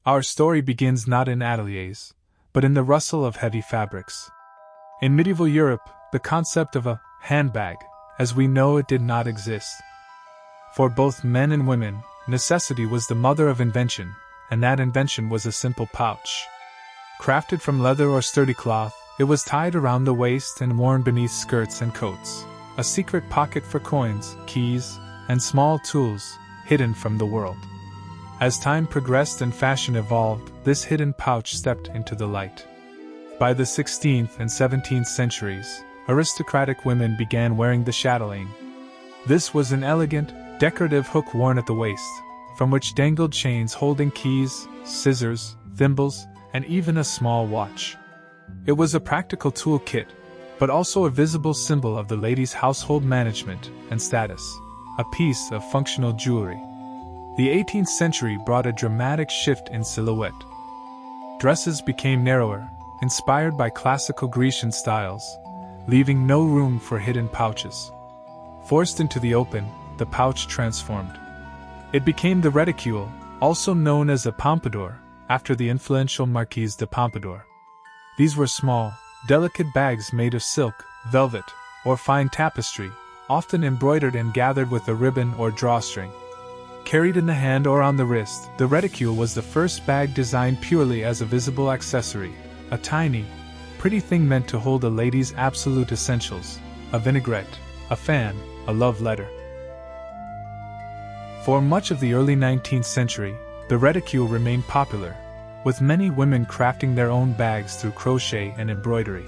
Our story begins not in ateliers, but in the rustle of heavy fabrics. In medieval Europe, the concept of a handbag, as we know it, did not exist. For both men and women, necessity was the mother of invention, and that invention was a simple pouch. Crafted from leather or sturdy cloth, it was tied around the waist and worn beneath skirts and coats, a secret pocket for coins, keys, and small tools, hidden from the world. As time progressed and fashion evolved, this hidden pouch stepped into the light. By the 16th and 17th centuries, aristocratic women began wearing the chatelaine. This was an elegant, decorative hook worn at the waist, from which dangled chains holding keys, scissors, thimbles, and even a small watch. It was a practical toolkit, but also a visible symbol of the lady's household management and status, a piece of functional jewelry. The 18th century brought a dramatic shift in silhouette. Dresses became narrower, inspired by classical Grecian styles, leaving no room for hidden pouches. Forced into the open, the pouch transformed. It became the reticule, also known as a Pompadour, after the influential Marquise de Pompadour. These were small, delicate bags made of silk, velvet, or fine tapestry, often embroidered and gathered with a ribbon or drawstring. Carried in the hand or on the wrist, the reticule was the first bag designed purely as a visible accessory, a tiny, pretty thing meant to hold a lady's absolute essentials, a vinaigrette, a fan, a love letter. For much of the early 19th century, the reticule remained popular, with many women crafting their own bags through crochet and embroidery.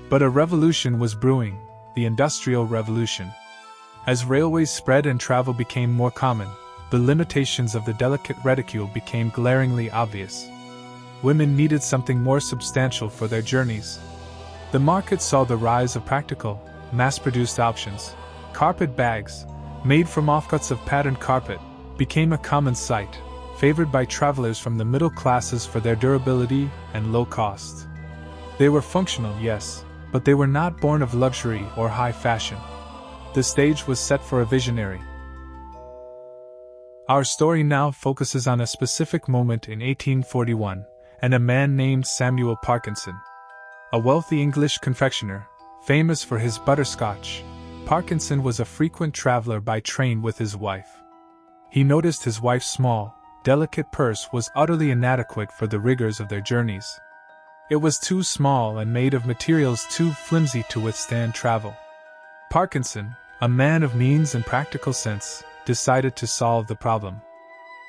But a revolution was brewing, the Industrial Revolution. As railways spread and travel became more common, the limitations of the delicate reticule became glaringly obvious. Women needed something more substantial for their journeys. The market saw the rise of practical, mass-produced options. Carpet bags, made from offcuts of patterned carpet, became a common sight, favored by travelers from the middle classes for their durability and low cost. They were functional, yes, but they were not born of luxury or high fashion. The stage was set for a visionary. Our story now focuses on a specific moment in 1841, and a man named Samuel Parkinson. A wealthy English confectioner, famous for his butterscotch, Parkinson was a frequent traveler by train with his wife. He noticed his wife's small, delicate purse was utterly inadequate for the rigors of their journeys. It was too small and made of materials too flimsy to withstand travel. Parkinson, a man of means and practical sense, decided to solve the problem.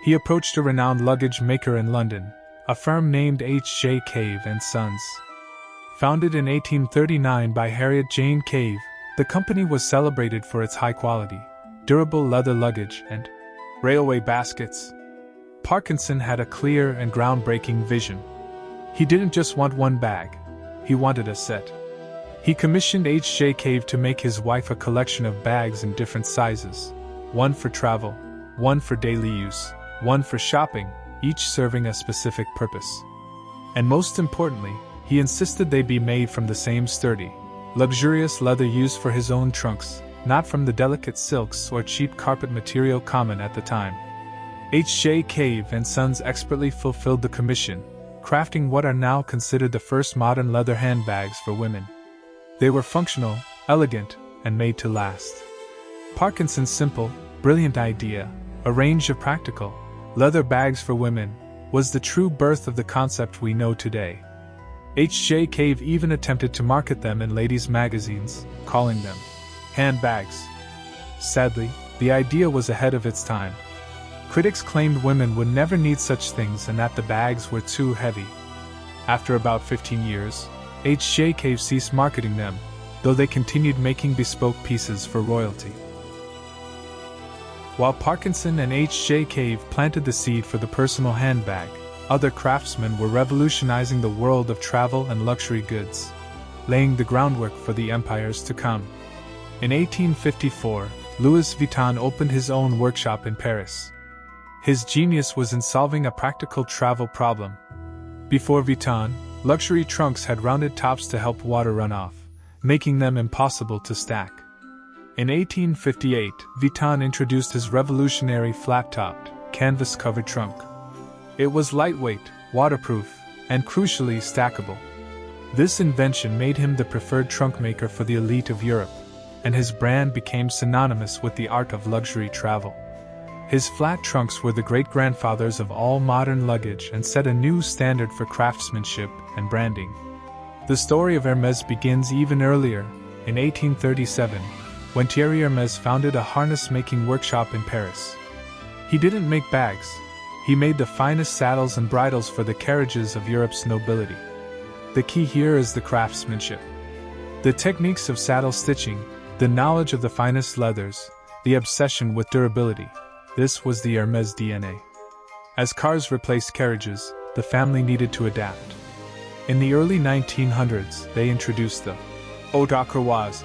He approached a renowned luggage maker in London, a firm named H.J. Cave & Sons. Founded in 1839 by Harriet Jane Cave, the company was celebrated for its high-quality, durable leather luggage and railway baskets. Parkinson had a clear and groundbreaking vision. He didn't just want one bag, he wanted a set. He commissioned H.J. Cave to make his wife a collection of bags in different sizes, one for travel, one for daily use, one for shopping, each serving a specific purpose. And most importantly, he insisted they be made from the same sturdy, luxurious leather used for his own trunks, not from the delicate silks or cheap carpet material common at the time. H.J. Cave & Sons expertly fulfilled the commission, crafting what are now considered the first modern leather handbags for women. They were functional, elegant, and made to last. Parkinson's simple, brilliant idea, a range of practical, leather bags for women, was the true birth of the concept we know today. H.J. Cave even attempted to market them in ladies' magazines, calling them handbags. Sadly, the idea was ahead of its time. Critics claimed women would never need such things and that the bags were too heavy. After about 15 years, H.J. Cave ceased marketing them, though they continued making bespoke pieces for royalty. While Parkinson and H.J. Cave planted the seed for the personal handbag, other craftsmen were revolutionizing the world of travel and luxury goods, laying the groundwork for the empires to come. In 1854, Louis Vuitton opened his own workshop in Paris. His genius was in solving a practical travel problem. Before Vuitton, luxury trunks had rounded tops to help water run off, making them impossible to stack. In 1858, Vuitton introduced his revolutionary flat-topped, canvas-covered trunk. It was lightweight, waterproof, and crucially stackable. This invention made him the preferred trunk maker for the elite of Europe, and his brand became synonymous with the art of luxury travel. His flat trunks were the great-grandfathers of all modern luggage and set a new standard for craftsmanship and branding. The story of Hermès begins even earlier, in 1837, when Thierry Hermès founded a harness-making workshop in Paris. He didn't make bags, he made the finest saddles and bridles for the carriages of Europe's nobility. The key here is the craftsmanship. The techniques of saddle stitching, the knowledge of the finest leathers, the obsession with durability. This was the Hermès DNA. As cars replaced carriages, the family needed to adapt. In the early 1900s, they introduced the haut à croise,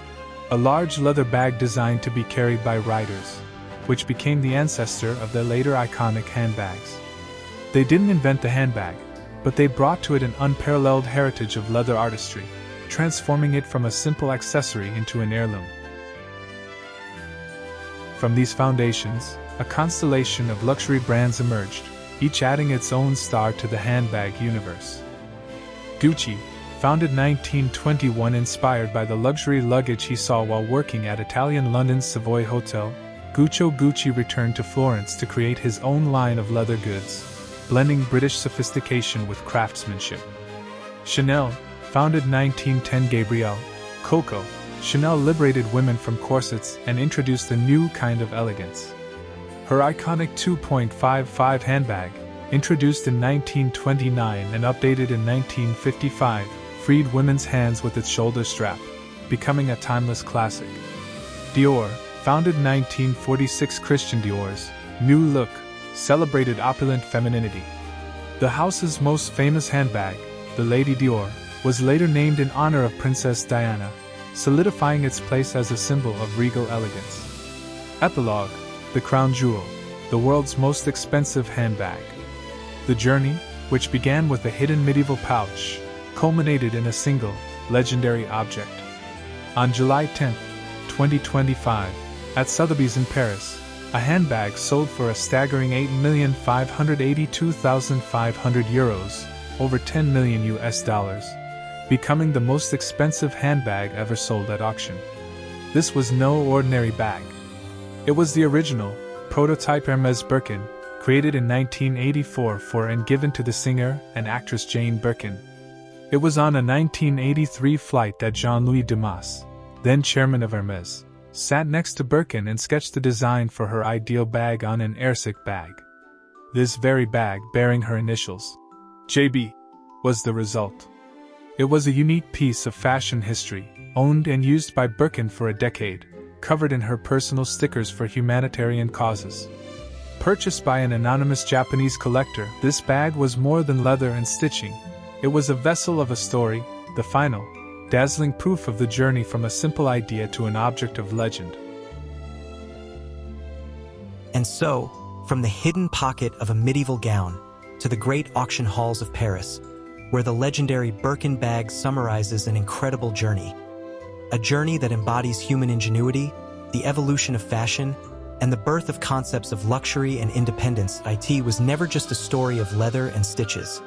a large leather bag designed to be carried by riders, which became the ancestor of the later iconic handbags. They didn't invent the handbag, but they brought to it an unparalleled heritage of leather artistry, transforming it from a simple accessory into an heirloom. From these foundations, a constellation of luxury brands emerged, each adding its own star to the handbag universe. Gucci, founded 1921, inspired by the luxury luggage he saw while working at Italian London's Savoy Hotel, Gucci returned to Florence to create his own line of leather goods, blending British sophistication with craftsmanship. Chanel, founded 1910, Gabrielle, Coco, Chanel liberated women from corsets and introduced a new kind of elegance. Her iconic 2.55 handbag, introduced in 1929 and updated in 1955, freed women's hands with its shoulder strap, becoming a timeless classic. Dior, founded 1946, Christian Dior's new look celebrated opulent femininity. The house's most famous handbag, the Lady Dior, was later named in honor of Princess Diana, solidifying its place as a symbol of regal elegance. Epilogue, the crown jewel, the world's most expensive handbag. The journey, which began with a hidden medieval pouch, culminated in a single, legendary object. On July 10, 2025, at Sotheby's in Paris, a handbag sold for a staggering €8,582,500, over $10 million, becoming the most expensive handbag ever sold at auction. This was no ordinary bag. It was the original, prototype Hermès Birkin, created in 1984 for and given to the singer and actress Jane Birkin. It was on a 1983 flight that Jean-Louis Dumas, then chairman of Hermès, sat next to Birkin and sketched the design for her ideal bag on an airsick bag. This very bag, bearing her initials, JB, was the result. It was a unique piece of fashion history, owned and used by Birkin for a decade, covered in her personal stickers for humanitarian causes. Purchased by an anonymous Japanese collector, this bag was more than leather and stitching. It was a vessel of a story, the final, dazzling proof of the journey from a simple idea to an object of legend. And so, from the hidden pocket of a medieval gown to the great auction halls of Paris, where the legendary Birkin bag summarizes an incredible journey. A journey that embodies human ingenuity, the evolution of fashion, and the birth of concepts of luxury and independence. It was never just a story of leather and stitches,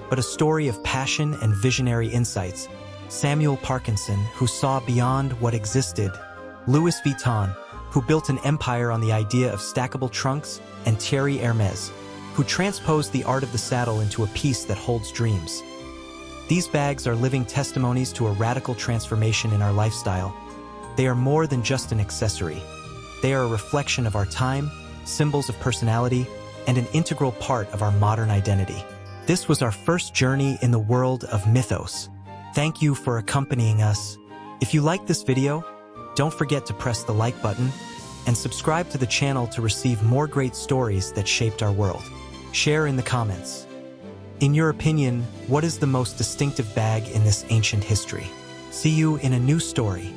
but a story of passion and visionary insights. Samuel Parkinson, who saw beyond what existed, Louis Vuitton, who built an empire on the idea of stackable trunks, and Thierry Hermès, who transposed the art of the saddle into a piece that holds dreams. These bags are living testimonies to a radical transformation in our lifestyle. They are more than just an accessory. They are a reflection of our time, symbols of personality, and an integral part of our modern identity. This was our first journey in the world of Mythos. Thank you for accompanying us. If you liked this video, don't forget to press the like button and subscribe to the channel to receive more great stories that shaped our world. Share in the comments. In your opinion, what is the most distinctive bag in this ancient history? See you in a new story.